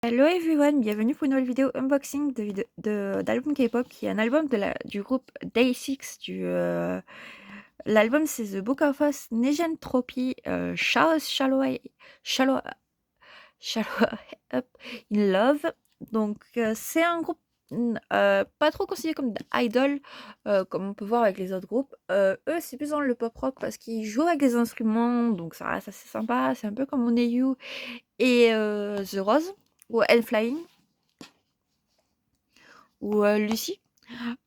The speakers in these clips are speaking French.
Hello everyone, bienvenue pour une nouvelle vidéo unboxing d'album K-pop qui est un album du groupe Day6 l'album c'est The Book of Us Negentropy Shallow, Shallow Up in Love. Donc c'est un groupe pas trop considéré comme idol comme on peut voir avec les autres groupes. Eux c'est plus dans le pop rock parce qu'ils jouent avec des instruments, donc ça reste assez sympa. C'est un peu comme Oneyu et The Rose ou Flying ou Lucie.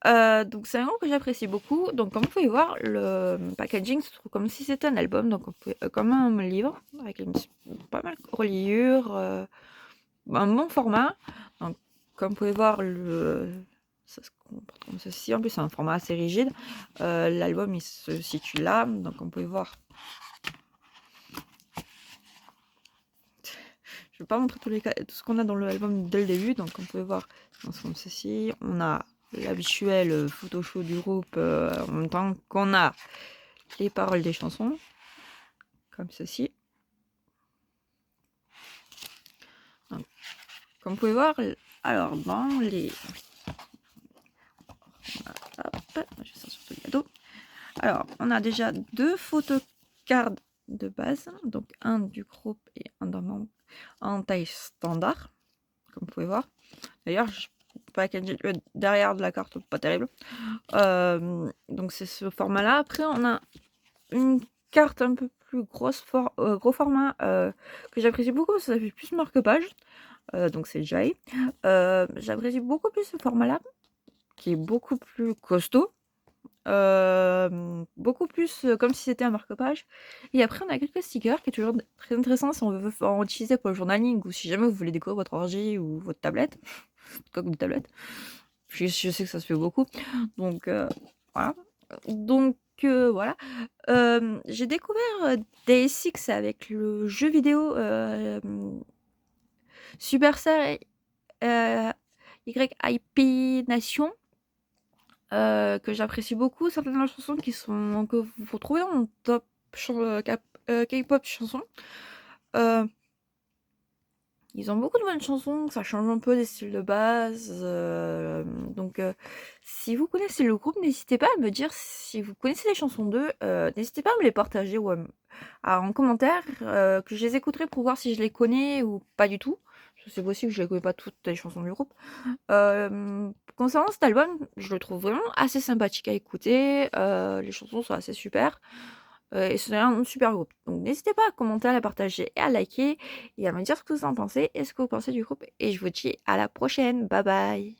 Donc c'est un groupe que j'apprécie beaucoup. Donc comme vous pouvez voir, le packaging se trouve comme si c'était un album, donc comme un livre avec pas mal de reliures, un bon format. Donc comme vous pouvez voir, ça se comporte comme ceci. En plus c'est un format assez rigide. L'album il se situe là, donc comme vous pouvez voir. Je vais pas montrer tout ce qu'on a dans l'album dès le début, donc comme vous pouvez voir, c'est comme ceci. On a l'habituel photo show du groupe en même temps qu'on a les paroles des chansons, comme ceci. Donc, comme vous pouvez voir, alors dans les... Hop, je sors surtout le cadeau. Alors, on a déjà deux photocards de base, donc un du groupe et un d'un membre en taille standard, comme vous pouvez voir. D'ailleurs, derrière de la carte, pas terrible. Donc c'est ce format là. Après on a une carte un peu plus gros format que j'apprécie beaucoup, ça fait plus marque-page, donc c'est Jai. J'apprécie beaucoup plus ce format là qui est beaucoup plus costaud, beaucoup plus comme si c'était un marque-page. Et après on a quelques stickers qui est toujours très intéressant si on veut en utiliser pour le journaling ou si jamais vous voulez décorer votre ordi ou votre tablette, comme une tablette. Je sais que ça se fait beaucoup, donc voilà. Donc voilà. J'ai découvert Day6 avec le jeu vidéo Supercell YIP Nation, que j'apprécie beaucoup. Certaines de leurs chansons que vous retrouvez dans mon top K-pop chansons. Ils ont beaucoup de bonnes chansons, ça change un peu des styles de base. Donc, si vous connaissez le groupe, n'hésitez pas à me dire si vous connaissez les chansons d'eux. N'hésitez pas à me les partager ou en commentaire, que je les écouterai pour voir si je les connais ou pas du tout. C'est possible que je ne connais pas toutes les chansons du groupe. Concernant cet album, je le trouve vraiment assez sympathique à écouter. Les chansons sont assez super. Et c'est un super groupe. Donc n'hésitez pas à commenter, à la partager et à liker et à me dire ce que vous en pensez et ce que vous pensez du groupe. Et je vous dis à la prochaine. Bye bye.